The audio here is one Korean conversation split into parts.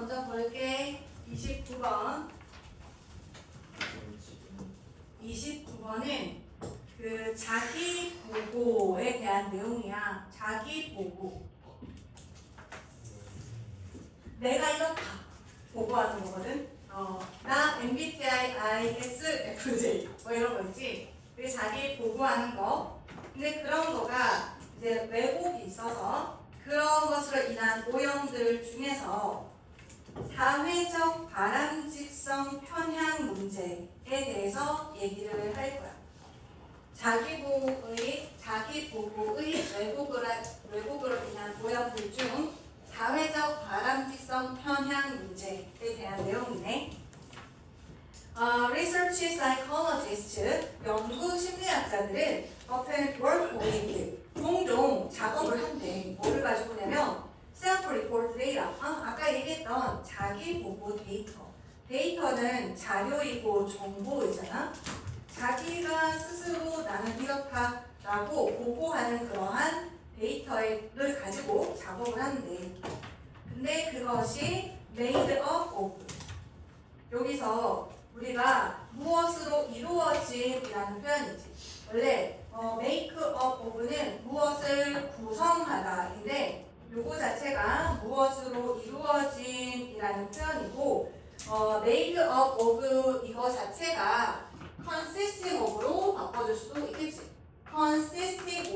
먼저 볼게. 29번. 29번은 그 자기 보고에 대한 내용이야. 자기 보고. 내가 이거 다 보고하는 거거든. 나 MBTI, ISFJ 뭐 이런 거 있지. 그게 자기 보고하는 거. 근데 그런 거가 이제 왜곡이 있어서 그런 것으로 인한 오염들 중에서 사회적 바람직성 편향 문제에 대해서 얘기를 할 거야. 자기 보고의 왜곡으로 인한 오염들 중 사회적 바람직성 편향 문제에 대한 내용이네. Research psychologists, 연구 심리학자들은 often work with, 종종 작업을 한대. 뭐를 가지고냐면 self-report data, 아까 얘기했던 자기 보고 데이터. 데이터는 자료이고 정보이잖아. 자기가 스스로 나는 이렇다라고 보고하는 그러한 데이터를 가지고 작업을 하는데, 근데 그것이 made up of, 여기서 우리가 무엇으로 이루어진이라는 표현이지. 원래 make up of는 무엇을 구성하다인데 요거 자체가 무엇으로 이루어진이라는 표현이고, made up of 이거 자체가 consisting of로 바꿔줄 수도 있겠지. consisting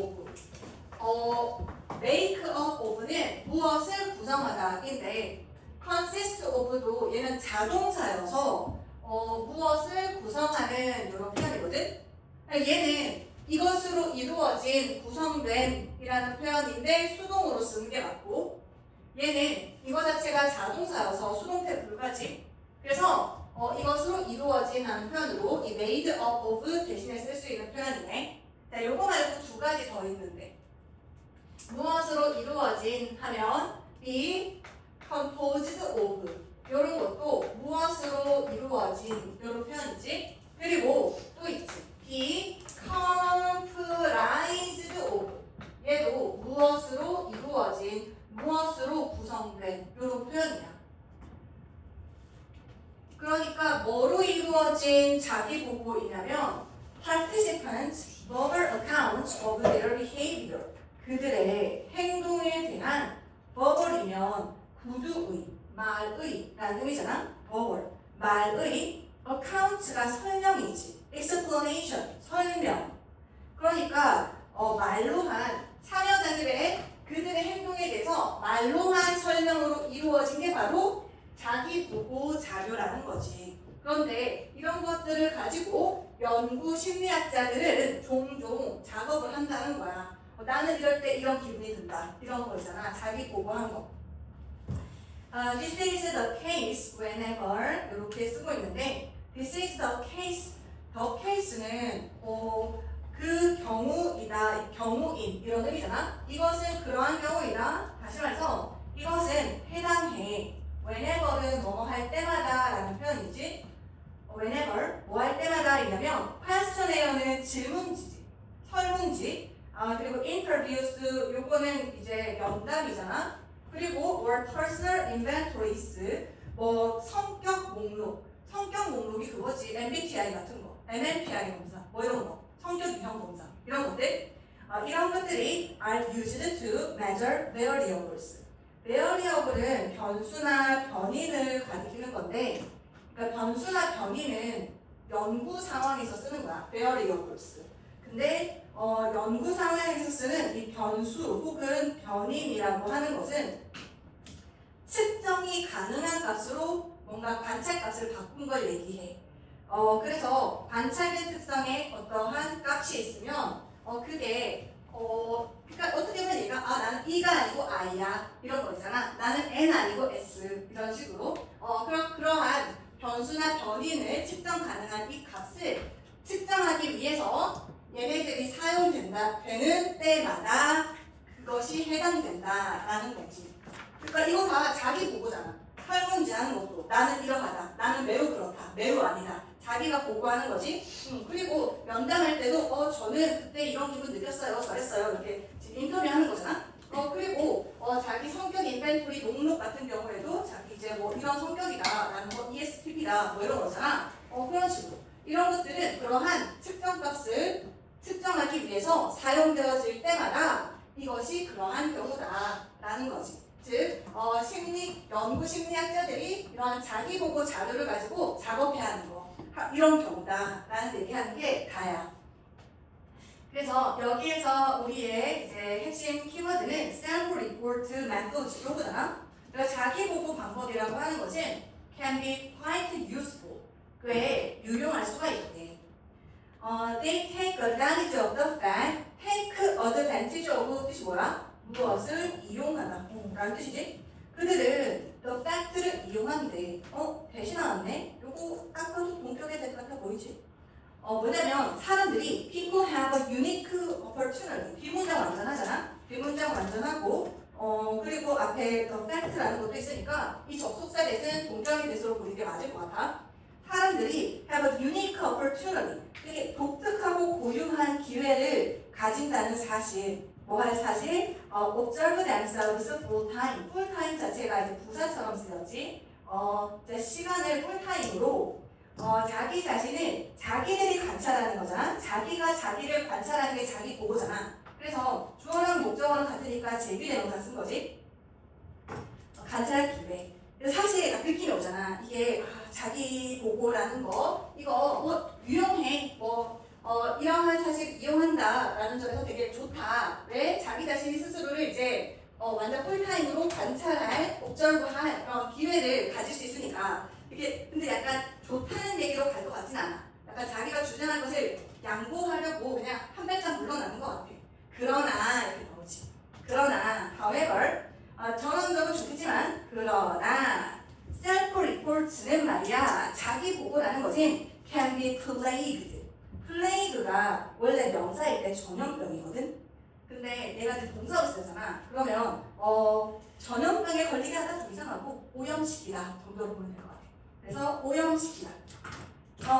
of. make up of는 무엇을 구성하다인데 consist of도 얘는 자동사여서 무엇을 구성하는 이런 표현이거든. 얘는 이것으로 이루어진, 구성된 이라는 표현인데 수동으로 쓰는 게 맞고, 얘는 이거 자체가 자동사여서 수동태 불가지. 그래서 이것으로 이루어진 하는 표현으로 이 made up of 대신에 쓸 수 있는 표현이네. 자, 요거 말고 두 가지 더 있는데, 무엇으로 이루어진 하면 be composed of, 요런 것도 무엇으로 이루어진 요런 표현이지. 그리고 또 있지, be comprised of, 얘도 무엇으로 이루어진, 무엇으로 구성된 요런 표현이야. 그러니까 뭐로 이루어진 자기 보고이냐면 participants verbal accounts of their behavior, 그들의 행동에 대한 verbal이면 구두의, 말의 라는 의미잖아. verbal, 말의, accounts가 설명이지. explanation, 설명. 그러니까 말로 한 참여자들의 그들의 행동에 대해서 말로 한 설명으로 이루어진 게 바로 자기 보고 자료라는 거지. 그런데 이런 것들을 가지고 연구 심리학자들은 종종 작업을 한다는 거야. 나는 이럴 때 이런 기분이 든다. 이런 거 있잖아. 자기 보고한 거. This is the case whenever, 이렇게 쓰고 있는데, this is the case, the case는 그 경우이다, 경우인 이런 의미잖아. 이것은 그러한 경우이다. 다시 말해서 이것은 해당해. whenever는 뭐뭐 할 때마다 라는 표현이지. whenever, 뭐 할 때마다 이냐면 questionnaire는 질문지지, 설문지. 그리고 interviews, 요거는 이제 면담이잖아. 그리고 or personal inventories, 뭐 성격 목록. 성격 목록이 그거지. MBTI 같은 거, MMPI 검사, 뭐 이런 거, 성격 유형 검사, 이런 것들. 이런 것들이 are used to measure variables. variable은 변수나 변인을 가리키는 건데, 그러니까 변수나 변인은 연구 상황에서 쓰는 거야. variables. 근데 연구 상황에서 쓰는 이 변수 혹은 변인이라고 하는 것은 측정이 가능한 값으로 뭔가 관찰값을 바꾼 걸 얘기해. 그래서 관찰된 특성에 어떠한 값이 있으면 그게 그러니까 어떻게 보면 얘가 나는 E가 아니고 I야 이런 거 있잖아. 나는 N 아니고 S 이런 식으로 그러한 변수나 변인을 측정 가능한 이 값을 측정하기 위해서 얘네들이 사용된다 되는 때마다 그것이 해당된다라는 거지. 그러니까 이거 다 자기 보고잖아. 설문지 하는 것도 나는 이러하다, 나는 매우 그렇다, 매우 아니다. 자기가 보고하는 거지. 그리고 면담할 때도 저는 그때 이런 기분 느꼈어요, 저랬어요 이렇게 인터뷰하는 거잖아. 그리고 자기 성격 인벤토리 목록 같은 경우에도 자기 이제 뭐 이런 그런 성격이다 라는 거, ESTP다 뭐 이런 거잖아. 그런 식으로 이런 것들은 그러한 측정값을 측정하기 위해서 사용되어질 때마다 이것이 그러한 경우다 라는 거지. 즉 연구 심리학자들이 이러한 자기 보고 자료를 가지고 작업해야 하는 거 이런 경우다 라는 얘기하는 게 다야. 그래서 여기에서 우리의 이제 핵심 키워드는 sample report methods 요거잖아. 그러니까 자기 보고 방법이라고 하는 것은 can be quite useful. 꽤 유용할 수가 있대. They take advantage of the fact. take advantage of 뜻이 뭐야? 무엇을 이용하다 라는 뜻이지. 그들은 the fact를 이용한대. 대신 나왔네. 요거 딱 봐도 동격의 대 같아 보이지? 뭐냐면 사람들이 people have a unique opportunity. 비문장 완전하잖아. 비문장 완전하고 그리고 앞에 the fact라는 것도 있으니까 이 접속사 대신 동격의 대수로 보는 게 맞을 것 같아. 사람들이 have a unique opportunity. 되게 독특하고 고유한 기회를 가진다는 사실. 뭐 할 사실? observe themselves full time. full time 자체가 이제 부사처럼 쓰였지. 이제 시간을 full time으로 자기 자신을 자기들이 관찰하는 거잖아. 자기가 자기를 관찰하는 게 자기 보고잖아. 그래서 주어랑 목적어랑 같으니까 제비대명사 쓴 거지. 관찰 기회. 사실 느낌이 오잖아. 이게 자기 보고라는 거 이거 유용해. 이러한 사실 이용한다라는 점에서 되게 좋다. 왜? 자기 자신이 스스로를 이제 완전 풀타임으로 관찰할, 옵저브할 그런 기회를 가질 수 있으니까 이게 근데 약간 좋다는 얘기로 갈 것 같진 않아. 약간 자기가 주장한 것을 양보하려고 그냥 한 발짝 물러나는 것 같아. 그러나 이렇게 나오지. 그러나 however 저런 점은 좋겠지만 그러나 self-report는 말이야. 자기 보고라는 것은 can be plagued. 플레이그가 원래 명사일 때 전염병이거든. 근데 내가 지금 동사로 쓰잖아. 그러면 전염병에 걸리게 하다 좀 이상하고 오염시키다 정도로 보면 될 것 같아. 그래서 오염시키다.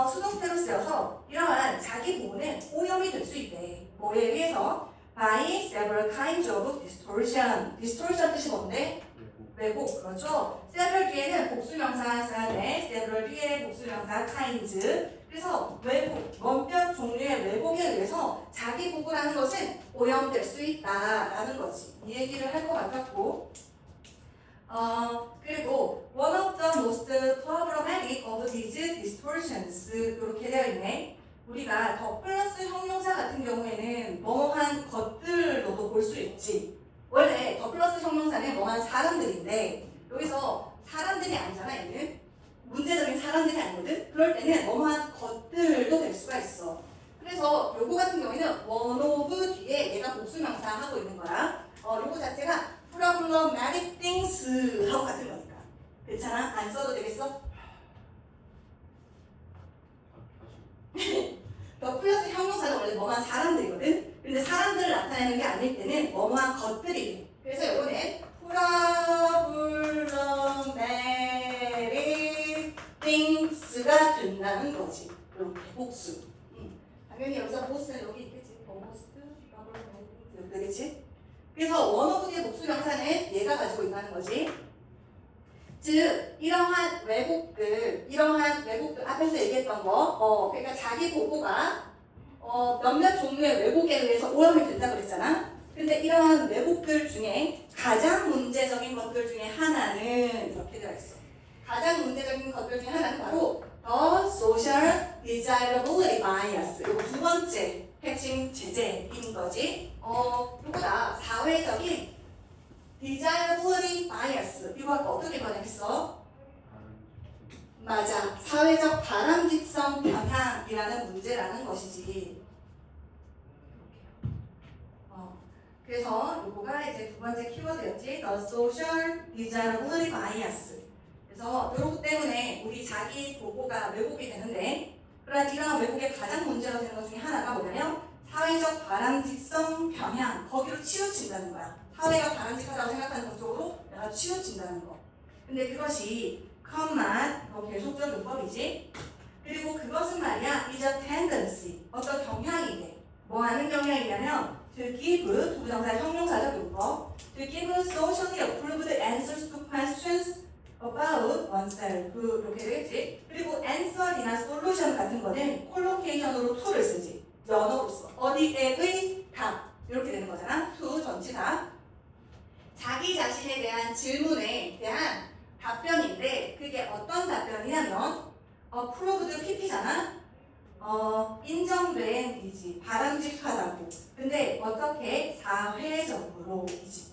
수동태로 쓰여서 이러한 자기 보고는 오염이 될 수 있대. 뭐에 의해서? by several kinds of distortion. distortion 뜻이 뭔데? 왜곡. 그렇죠. several 뒤에는 복수명사 써야 돼. several 뒤에 복수명사 kinds. 그래서 왜곡, 몇몇 종류의 왜곡에 의해서 자기 보고라는 것은 오염될 수 있다라는 거지. 이 얘기를 할 것 같았고 그리고 one of the most problematic of these distortions 이렇게 되어 있네. 우리가 더 플러스 형용사 같은 경우에는 뭐한 것들로도 볼 수 있지. 원래 더 플러스 형용사는 뭐한 사람들인데 여기서 사람들이 아니잖아. 얘는 문제적인 사람들이 아니거든. 그럴 때는 뭐한 것들도 될 수가 있어. 그래서 요거 같은 경우에는 one of 뒤에 얘가 복수명사 하고 있는 거야. 요거 자체가 problematic things 하고 같은 거니까. 괜찮아? 안 써도 되겠어? 더 플러스 형용사는 원래 뭐만 사람들이거든. 근데 사람들을 나타내는 게 아닐 때는 뭐만 것들이 돼. 그래서 요거는 problematic things가 된다는 거지. 이렇게 복수. 당연히 여기서 보스는 여기 있겠지. 되겠지? 그래서 원어브 뒤의 복수명사는 얘가 가지고 있다는 거지. 즉 이러한 왜곡들 앞에서 얘기했던 거, 그러니까 자기 보고가 몇몇 종류의 왜곡에 의해서 오염이 된다 그랬잖아. 근데 이러한 왜곡들 중에 가장 문제적인 것들 중에 하나는 이렇게 되어 있어. 가장 문제적인 것들 중에 하나는 바로 the social desirability bias. 이거 두 번째 핵심 제재인 거지. 이거다. 사회적인 desirability bias. 이거 아까 어떻게 번역했어? 맞아. 사회적 바람직성 경향이라는 문제라는 것이지. 그래서 이거가 이제 두 번째 키워드였지. The social desirability bias. 그래서 이것 때문에 우리 자기 보고가 왜곡이 되는데, 그러나 이러한 왜곡의 가장 문제가 되는 것 중에 하나가 뭐냐면 사회적 바람직성 경향. 거기로 치우친다는 거야. 사회가 바람직하다고 생각하는 쪽으로 내가 치우친다는 거. 근데 그것이 컴만 계속적 문법이지. 그리고 그것은 말이야 is a tendency. 어떤 경향이 돼. 뭐 하는 경향이냐면 to give, 부정사 형용사적 문법. to give socially approved answers to questions about oneself 이렇게 되겠지. 그리고 answer이나 solution 같은 거는 콜로케이션으로 to를 쓰지. 연어로서 어디에의 답 이렇게 되는 거잖아. to 전치사. 자기 자신에 대한 질문에 대한 답변인데 그게 어떤 답변이냐면 approved PP잖아. 인정된 이지 바람직하다고. 근데 어떻게 사회적으로이지.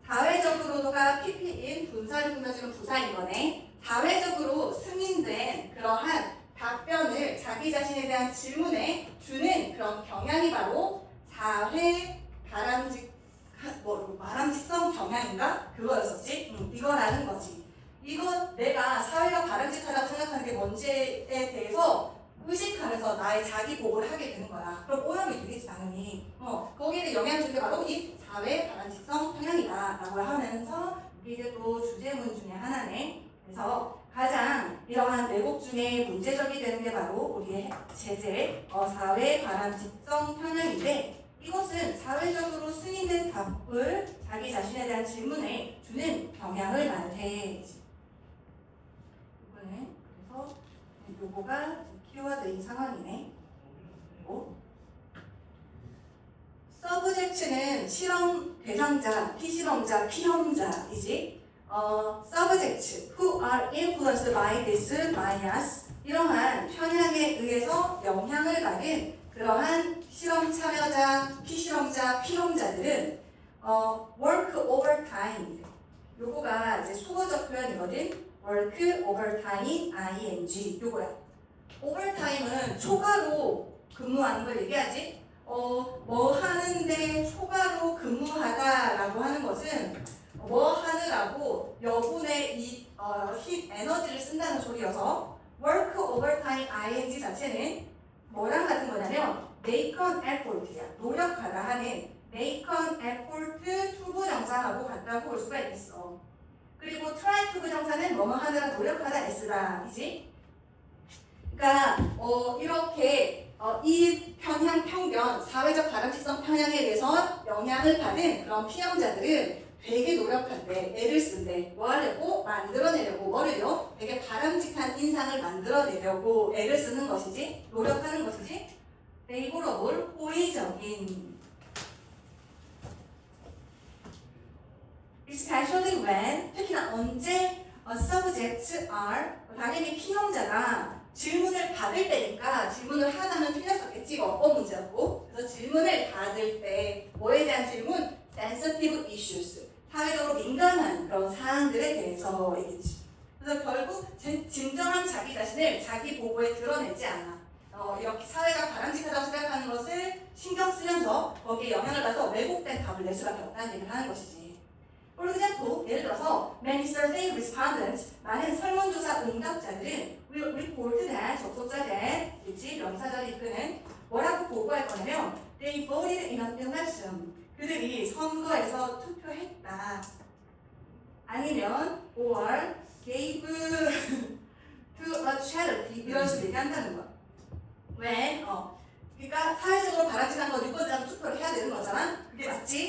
사회적으로가 PP인 분사를 꾸며주는 부사인 거네. 사회적으로 승인된 그러한 답변을 자기 자신에 대한 질문에 주는 그런 경향이 바로 사회 바람직성 경향인가? 그거였었지? 이거라는 거지. 이거 내가 사회가 바람직하다고 생각하는 게 뭔지에 대해서 의식하면서 나의 자기 보고를 하게 되는 거야. 그럼 오염이 되겠지 당연히. 거기에 영향을 주는 게 바로 이 사회 바람직성 평양이다라고 하면서 이게 또 주제문 중에 하나네. 그래서 가장 이러한 왜곡 중에 문제적이 되는 게 바로 우리의 제재 사회 바람직성 평양인데 이것은 사회적으로 승인된 답을 자기 자신에 대한 질문에 주는 경향을 말해. 이거는 그래서 요거가 키워드인 상황이네. 서브젝트는 실험 대상자, 피실험자, 피험자이지. subjects who are influenced by this bias 이러한 편향에 의해서 영향을 받은 그러한 실험 참여자, 피실험자, 피험자들은 work overtime 요거가 이제 수어적 표현이거든. work overtime ing 요거야. overtime은 초과로 근무하는 걸 얘기하지. 뭐 하는데 초과로 근무하다라고 하는 것은 뭐 하느라고 여분의 힘, 에너지를 쓴다는 소리여서 work overtime ing 자체는 뭐랑 같은 거냐면 make an effort야. 노력하다 하는 make an effort 투부정사하고 같다고 볼 수가 있어. 그리고 try 투부정사는 뭐뭐 하느라 노력하다 s다이지. 그러니까 이렇게 이 편향 편견, 사회적 바람직성 편향에 대해서 영향을 받은 그런 피험자들은 되게 노력한대, 애를 쓴대. 뭐 하려고? 만들어내려고. 뭐를요? 되게 바람직한 인상을 만들어내려고 애를 쓰는 것이지, 노력하는 것이지. favorable, 호의적인. especially when, 특히나 언제 subjects are, 당연히 피험자가 질문을 받을 때니까 질문을 하나는 틀렸었겠지. 어법 문제였고. 그래서 질문을 받을 때 뭐에 대한 질문? sensitive issues. 사회적으로 민감한 그런 사안들에 대해서이겠지. 그래서 결국 진정한 자기 자신을 자기 보고에 드러내지 않아. 이렇게 사회가 바람직하다고 생각하는 것을 신경 쓰면서 거기에 영향을 받아서 왜곡된 답을 낼 수밖에 없다는 얘기를 하는 것이지. For example, 예를 들어서 many survey respondents, 많은 설문조사 응답자들은 will report that, 접속자 that, 그치? 명사절이 이끄는 뭐라고 보고할 거냐면 they voted in an election. 그들이 선거에서 투표했다. 아니면 or gave to a charity 이런 식으로 얘기한다는 거야. when 그러니까 사회적으로 바람직한 건 유권자가 투표를 해야 되는 거잖아. 그게 맞지?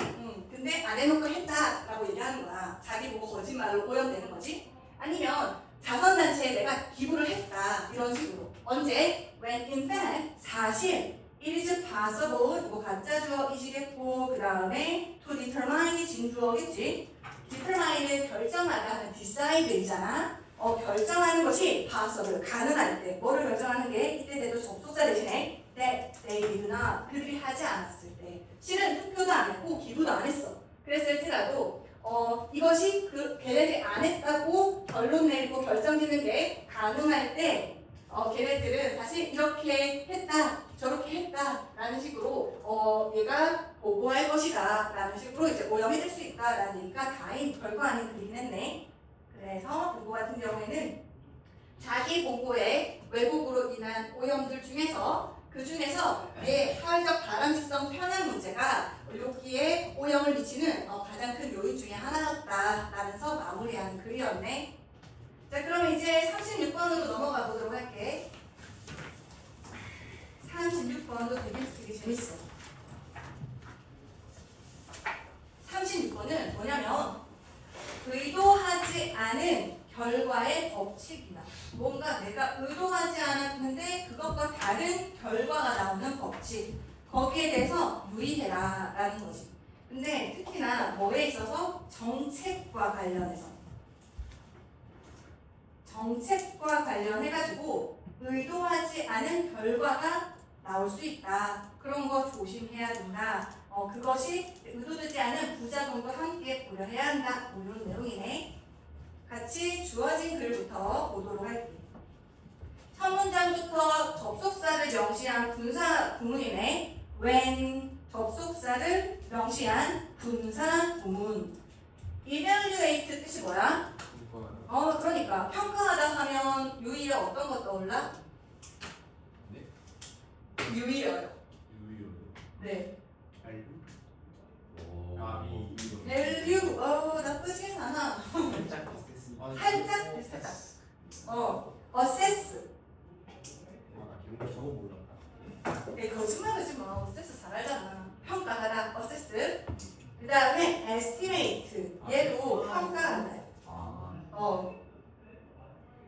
근데 안 해놓고 했다라고 얘기하는 거야. 자기 보고 거짓말로 오염되는 거지. 아니면 자선단체에 내가 기부를 했다 이런 식으로. 언제? when in fact 사실 it is possible 이거 가짜 주어이시겠고 그 다음에 to determine 진주어겠지. determine은 결정하다 하는 decide이잖아. 결정하는 것이 possible 가능할 때 뭐를 결정하는 게 이때 돼도 접속사 대신에 that they did not 그들이 하지 않았을 때 실은 투표도 안 했고 기부도 안 했어. 그랬을지라도 이것이 걔네들이 안 했다고 결론 내리고 결정짓는 게 가능할 때 걔네들은 사실 이렇게 했다 저렇게 했다 라는 식으로 얘가 보고할 것이다 라는 식으로 이제 오염이 될 수 있다 라는 얘기가 다인 별거 아닌 글이긴 했네. 그래서 이거 같은 경우에는 자기 보고의 왜곡으로 인한 오염들 중에서 그 중에서 사회적 바람직성 편향 문제가 여기에 오염을 미치는 가장 큰 요인 중에 하나였다 라면서 마무리하는 글이었네. 자, 그럼 이제 36번으로 넘어가 보도록 할게. 36번도 되게 재밌어. 36번은 뭐냐면 의도하지 않은 결과의 법칙이다. 뭔가 내가 의도하지 않았는데 그것과 다른 결과가 나오는 법칙. 거기에 대해서 유의해라 라는 거지. 근데 특히나 뭐에 있어서 정책과 관련해가지고 의도하지 않은 결과가 나올 수 있다. 그런 거 조심해야 된다. 그것이 의도되지 않은 부작용과 함께 고려해야 한다. 뭐 이런 내용이네. 같이 주어진 글부터 보도록 할게요. 첫 문장부터 접속사를 명시한 분사 구문이네. when 접속사를 명시한 분사 구문. evaluate 뜻이 뭐야? 그러니까 평가하다 하면 유의어 어떤 거 떠올라? 네? 유의어요. 유효. 네. 알류? 밸류. 나쁘진 않아. 살짝 비슷했습니다. 살짝 비슷하다. assess. 이런 거 저거 몰랐다. 거짓말하지 마. assess 잘 알잖아. 평가하다. assess. 그 다음에 estimate. 얘도 평가하다.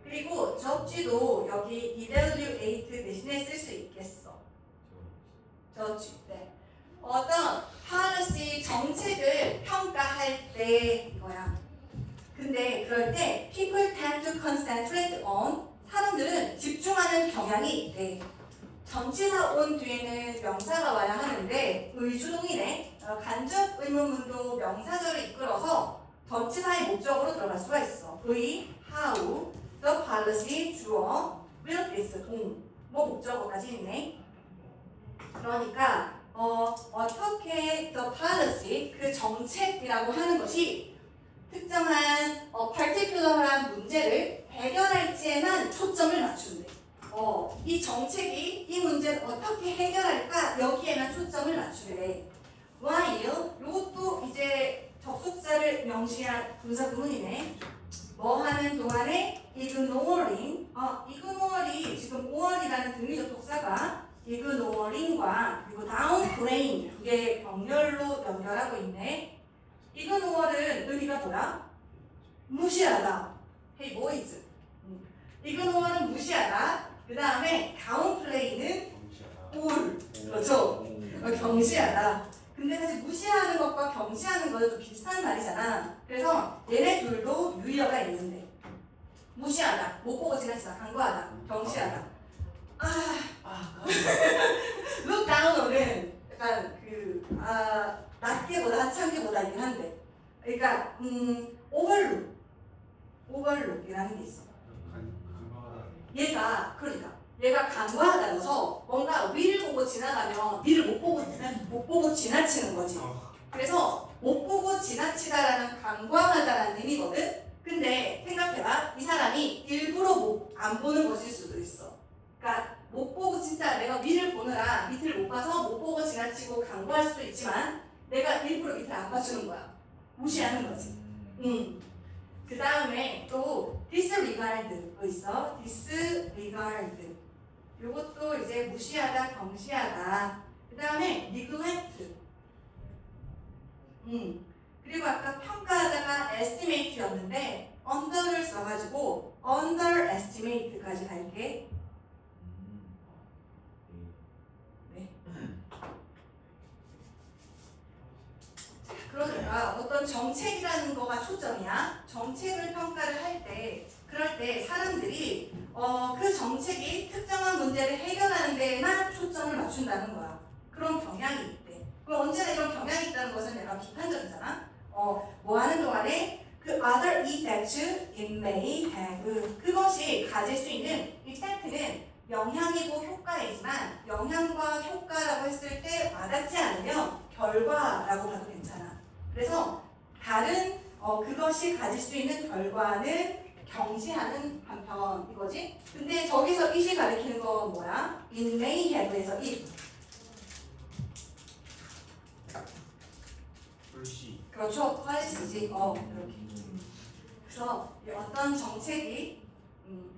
그리고 접지도 여기 evaluate 대신에 쓸 수 있겠어. judge. 네. 어떤 policy 정책을 평가할 때 이거야. 근데 그럴 때 people tend to concentrate on 사람들은 집중하는 경향이 있대. 전치사 온 뒤에는 명사가 와야 하는데 의주동이네. 간접 의문문도 명사절을 이끌어서 전치사의 목적으로 들어갈 수가 있어. 의, how, the policy, 주어, will is 동, 뭐 목적어까지 있네. 그러니까 어떻게 the policy, 그 정책이라고 하는 것이 특정한 particular한 문제를 해결할지에만 초점을 맞춘대. 이 정책이 이 문제를 어떻게 해결할까 여기에만 초점을 맞추래. while 이것도 이제 접속사를 명시한 분사 구문이네. 뭐 하는 동안에 ignoring ignore이 지금 5월이라는 등위 접속사가 ignoring과 그리고 downplaying 두 개의 병렬로 연결하고 있네. ignore은 의미가 뭐야? 무시하다. Hey boys. ignore은 무시하다. 그 다음에 downplay는 올. 그렇죠. 경시하다. 근데 사실 무시하는 것과 경시하는 것은 좀 비슷한 말이잖아. 그래서 얘네 둘도 유의어가 있는데 무시하다, 못 보고 지나치다, 간과하다, 경시하다. look down은 약간 낮게보다 하찮게보다이긴 한데, 그러니까 overlook이라는 게 있어. 얘가 간과하다여서 뭔가 위를 보고 지나가면 위를 못 보고 지나치는 거지. 그래서 못 보고 지나치다라는 간과하다라는 의미거든. 근데 생각해봐, 이 사람이 일부러 안 보는 것일 수도 있어. 그러니까 못 보고 진짜 내가 위를 보느라 밑을 못 봐서 못 보고 지나치고 간과할 수도 있지만 내가 일부러 밑을 안 봐주는 거야. 무시하는 거지. 그 다음에 또 disregard도 있어. disregard. 요것도 이제 무시하다, 경시하다. 그 다음에 neglect. 그리고 아까 평가하다가 estimate였는데 under를 써가지고 underestimate까지 갈게. 네. 그러니까 어떤 정책이라는 거가 초점이야. 정책을 평가를 할 때, 그럴 때 사람들이 그 정책이 특정한 문제를 해결하는 데에만 초점을 맞춘다는 거야. 그런 경향이 있대. 그럼 언제나 이런 경향이 있다는 것은 내가 비판적이잖아. 뭐 하는 동안에 그 other effects it may have, 그것이 가질 수 있는 effect는 영향이고 효과이지만 영향과 효과라고 했을 때 와닿지 않으면 결과라고 봐도 괜찮아. 그래서 다른 그것이 가질 수 있는 결과는 경시하는 한편 이거지. 근데 저기서 it이 가리키는 건 뭐야? it may have에서 it. 불시. 그렇죠. 퀄리티지. 이렇게. 그래서 어떤 정책이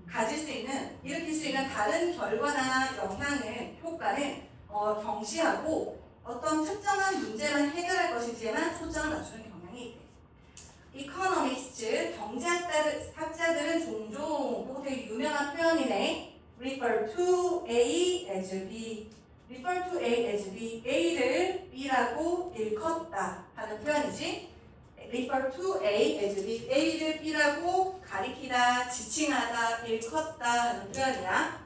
가질 수 있는, 일으킬 수 있는 다른 결과나 영향은, 효과는 경시하고 어떤 특정한 문제만 해결할 것인지에만 초점을 맞추는 경향이 있대. economists, 경제학자들은 종종 이거 되게 유명한 표현이네. refer to A as B. refer to A as B. A를 B라고 일컫다 하는 표현이지. refer to A as B. A를 B라고 가리키다, 지칭하다, 일컫다 하는 표현이야.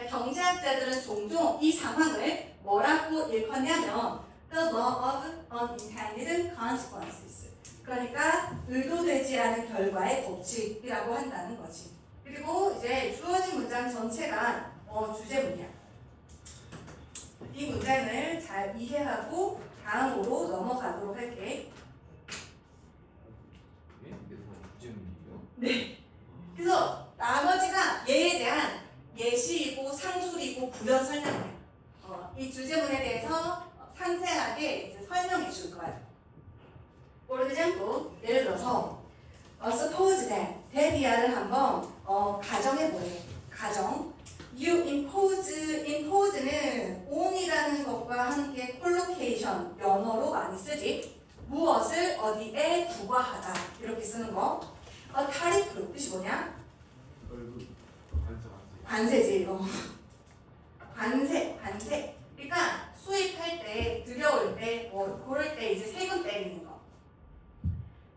경제학자들은 종종 이 상황을 뭐라고 일컫냐면 the law of unintended consequences. 그러니까 의도되지 않은 결과의 법칙이라고 한다는 거지. 그리고 이제 주어진 문장 전체가 주제문이야. 이 문장을 잘 이해하고 다음으로 넘어가도록 할게. 네. 그래서 나머지가 얘에 대한 예시이고 상술이고 부연 설명이야. 이 주제문에 대해서 상세하게 이제 설명해 줄 거야. For example, 예를 들어서 suppose that 대비아를 한번 가정해 보래. 가정. You impose는 on이라는 것과 함께 collocation 연어로 많이 쓰지. 무엇을 어디에 부과하다 이렇게 쓰는 거. 타리프 뜻이 뭐냐? 관세지. 관세. 그러니까 수입할 때, 들여올 때, 고를 때 이제 세금 때리는 거.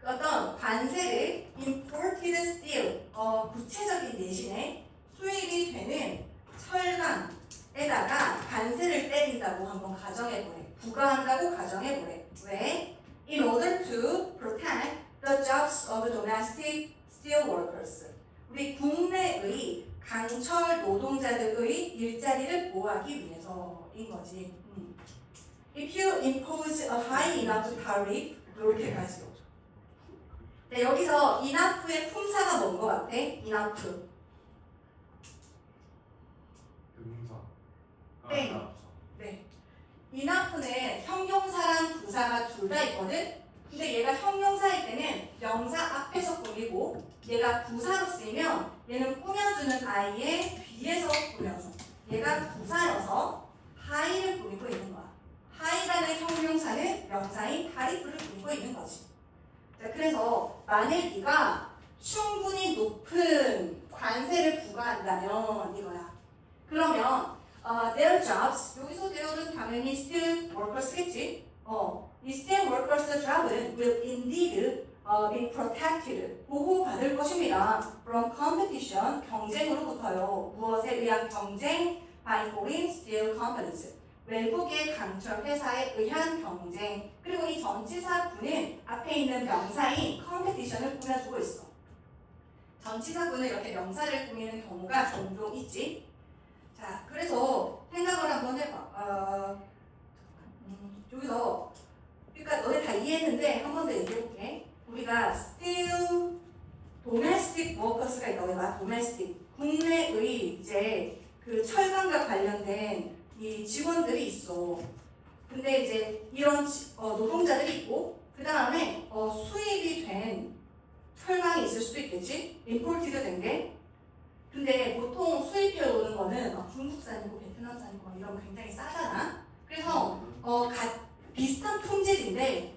어떤 관세를 imported steel, 구체적인 예시네. 수입이 되는 철강에다가 관세를 때린다고 한번 가정해보래. 부과한다고 가정해보래. 왜? In order to protect the jobs of domestic steel workers. 우리 국내의 강철 노동자들의 일자리를 보호하기 위해서인 거지. If you impose a high enough tariff, 이렇게 가지고. 네, 여기서 enough의 품사가 뭔 것 같아? enough. 땡. 네. enough는 형용사랑 부사가 둘 다 있거든? 근데 얘가 형용사일 때는 명사 앞에서 꾸미고 얘가 부사로 쓰이면 얘는 꾸며주는 아이의 뒤에서 꾸며줘. 얘가 부사여서 high를 꾸미고 있는 거야. high라는 형용사는 명사인 타리프를 꾸미고 있는 거지. 자, 그래서 만약 네가 충분히 높은 관세를 부과한다면 이거야. 그러면 their jobs, 여기서 there은 당연히 still workers겠지. 이 steel workers job은 will indeed be protected, 보호받을 것입니다. from competition, 경쟁으로부터요. 무엇에 의한 경쟁? by foreign steel companies, 외국의 강철 회사에 의한 경쟁. 그리고 이 전치사구는 앞에 있는 명사인 competition을 꾸며주고 있어. 전치사구는 이렇게 명사를 꾸미는 경우가 종종 있지. 자, 그래서 생각을 한번 해봐. 여기서 그러니까 너네 다 이해했는데 한 번 더 얘기해볼게. 우리가 steel domestic workers가 있다고 해봐. domestic 국내의 이제 그 철강과 관련된 이 직원들이 있어. 근데 이제 이런 노동자들이 있고 그 다음에 수입이 된 철강이 있을 수도 있겠지. imported 된 게. 근데 보통 수입해 오는 거는 중국산이고 베트남산이고 이런 거 굉장히 싸잖아. 그래서 비슷한 품질인데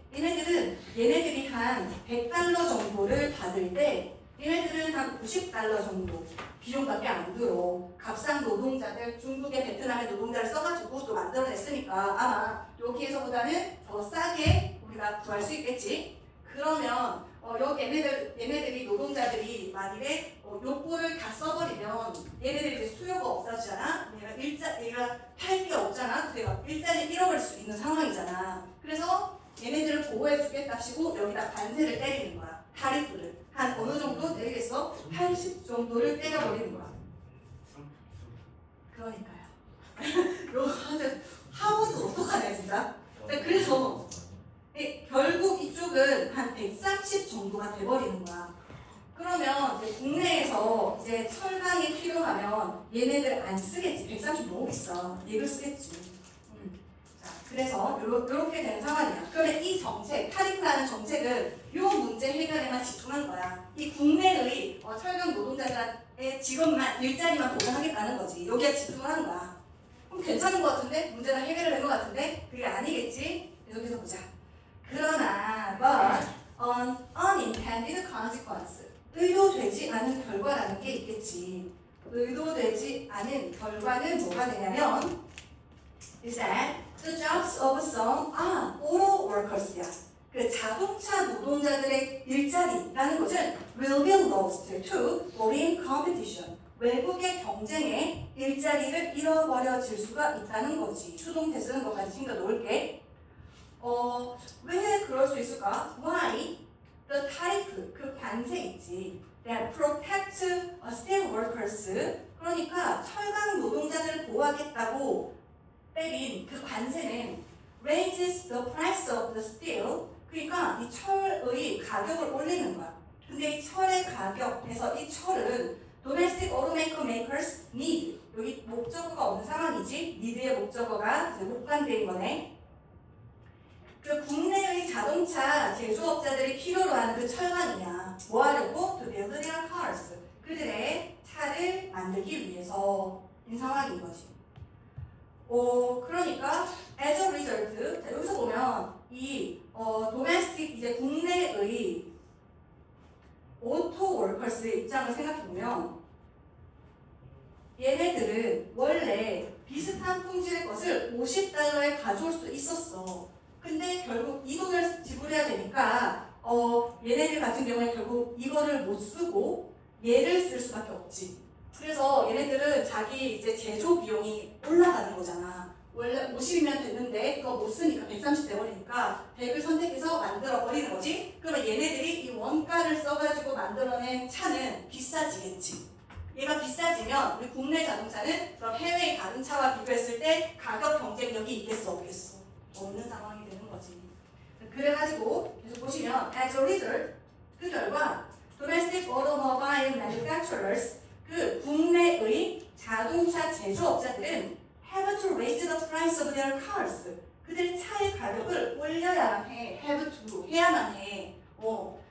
얘네들이 한 $100 정도를 받을 때 얘네들은 한 $90 정도 비용밖에 안 들어. 값싼 노동자들, 중국의 베트남의 노동자를 써가지고 또 만들어냈으니까 아마 여기에서보다는 더 싸게 우리가 구할 수 있겠지. 그러면 여기 얘네들이 노동자들이 만일에 요거를 다 써버리면 얘네들이 이제 수요가 없어지잖아. 얘가 팔 게 없잖아. 내가 일자리 잃어버릴 수 있는 상황이잖아. 그래서 얘네들을 보호해주겠답시고 여기다 관세를 때리는 거야. 타리프를 한 어느 정도 내리겠어? 80 정도를 때려버리는 거야. 그러니까요. 요거 하고도 어떡하냐 진짜. 그래서 결국 이쪽은 한 130 정도가 돼버리는 거야. 그러면 이제 국내에서 이제 철강이 필요하면 얘네들 안 쓰겠지. 130 너무 비싸. 얘를 쓰겠지. 자, 그래서 요렇게 되는 상황이야. 그러면 이 정책, 타리프라는 정책은 요 문제 해결에만 집중한 거야. 이 국내의 철강 노동자들의 직업만, 일자리만 보장하겠다는 거지. 여기에 집중한 거야. 그럼 괜찮은 것 같은데? 문제 다 해결을 된 것 같은데? 그게 아니겠지? 계속해서 보자. 그러나 an unintended consequence. 의도되지 않은 결과라는 게 있겠지. 의도되지 않은 결과는 뭐가 되냐면 is that the jobs of some auto workers야. 그 자동차 노동자들의 일자리라는 것은 will be lost to foreign competition. 외국의 경쟁에 일자리를 잃어버려질 수가 있다는 거지. 수동태 쓰는 것까지 챙겨 놓을게. 왜 그럴 수 있을까? Why? The tariff, 그 관세 있지. That protect steel workers. 그러니까 철강 노동자들을 보호하겠다고 때린 그 관세는 raises the price of the steel. 그러니까 이 철의 가격을 올리는 거야. 근데 이 철의 가격에서 이 철은 domestic automaker makers need. 여기 목적어가 없는 상황이지. need의 목적어가 이제 목관되는 거네. 그 국내의 자동차 제조업자들이 필요로 하는 그 철강이야. 뭐 하려고? To build their cars. 그들의 차를 만들기 위해서인 상황인 거지. 그러니까 as a result, 자, 여기서 보면 이 domestic 이제 국내의 오토 월커스의 입장을 생각해 보면 얘네들은 원래 비슷한 품질의 것을 $50에 가져올 수 있었어. 근데 결국 이 돈을 지불해야 되니까 얘네들 같은 경우에 결국 이거를 못 쓰고 얘를 쓸 수밖에 없지. 그래서 얘네들은 자기 이제 제조 비용이 올라가는 거잖아. 원래 50이면 됐는데 그거 못 쓰니까 130 돼버리니까 100을 선택해서 만들어 버리는 거지. 그러면 얘네들이 이 원가를 써가지고 만들어낸 차는 비싸지겠지. 얘가 비싸지면 우리 국내 자동차는 그럼 해외의 다른 차와 비교했을 때 가격 경쟁력이 있겠어 없겠어? 없는 상황이 되는 거지. 그래가지고 계속 보시면 as a result 그 결과 domestic automobile manufacturers 그 국내의 자동차 제조업자들은 have to raise the price of their cars. 그들의 차의 가격을 올려야만 해. have to 해야만 해. 뭐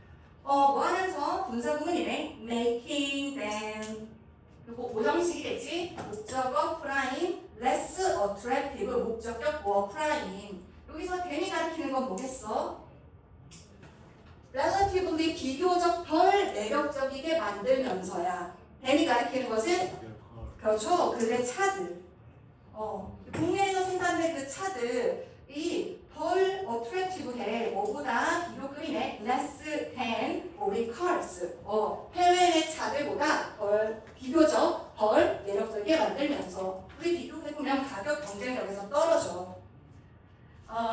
하면서 분사구문이네. making them 그리고 오정식이겠지. 목적어 prime less attractive 목적격 more prime. 여기서 then이 가리키는 건 뭐겠어? relatively 비교적 덜 매력적이게 만들면서야. then이 가리키는 것은 그렇죠. 그들의 차들. 국내에서 생산된 그 차들이 덜 attractive해. 뭐보다 비교급이네. less than foreign cars. 해외의 차들보다 비교적 덜 매력적이게 만들면서 우리 비교해보면 가격 경쟁력에서 떨어져.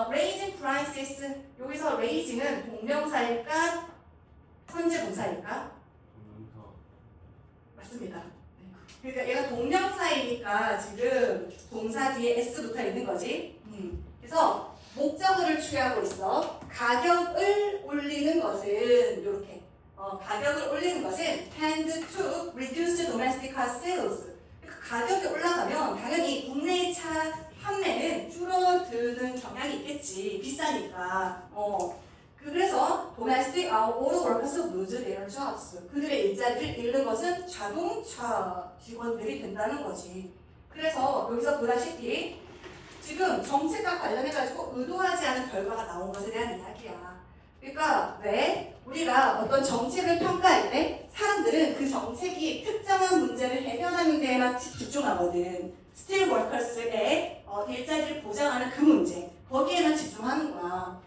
raising prices. 여기서 raising은 동명사일까? 현재 분사일까? 맞습니다. 그러니까 얘가 동명사이니까 지금 동사 뒤에 s 붙어 있는 거지. 그래서 목적어를 취하고 있어. 가격을 올리는 것은 이렇게. 가격을 올리는 것은 tend to reduce domestic car sales. 그러니까 가격이 올라가면 당연히 국내의 차 판매는 줄어드는 경향이 있겠지. 비싸니까. 그래서 domestic auto workers lose their jobs. 그들의 일자리를 잃는 것은 자동차 직원들이 된다는 거지. 그래서 여기서 보다시피 지금 정책과 관련해가지고 의도하지 않은 결과가 나온 것에 대한 이야기야. 그러니까 왜 우리가 어떤 정책을 평가할 때 사람들은 그 정책이 특정한 문제를 해결하는 데에만 집중하거든. 스틸 워커스의 일자리를 보장하는 그 문제, 거기에만 집중하는 거야.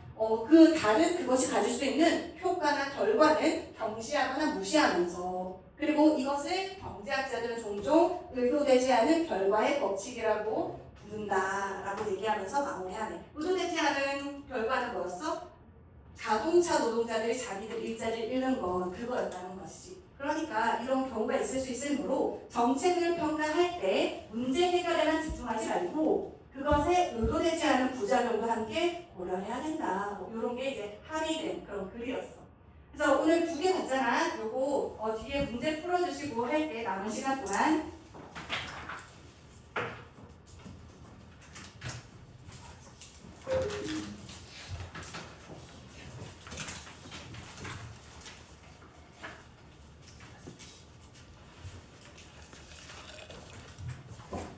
그 다른 그것이 가질 수 있는 효과나 결과는 경시하거나 무시하면서, 그리고 이것을 경제학자들은 종종 의도되지 않은 결과의 법칙이라고 부른다라고 얘기하면서 마무리하네. 의도되지 않은 결과는 뭐였어? 자동차 노동자들이 자기들 일자리를 잃는 건 그거였다는 것이지. 그러니까 이런 경우가 있을 수 있으므로 정책을 평가할 때 문제 해결에만 집중하지 말고 그것에 의도되지 않은 부작용도 함께 고려해야 된다. 이런 게 이제 합의된 그런 글이었어. 그래서 오늘 2개 봤잖아. 요거 뒤에 문제 풀어주시고 할 때 남은 시간 동안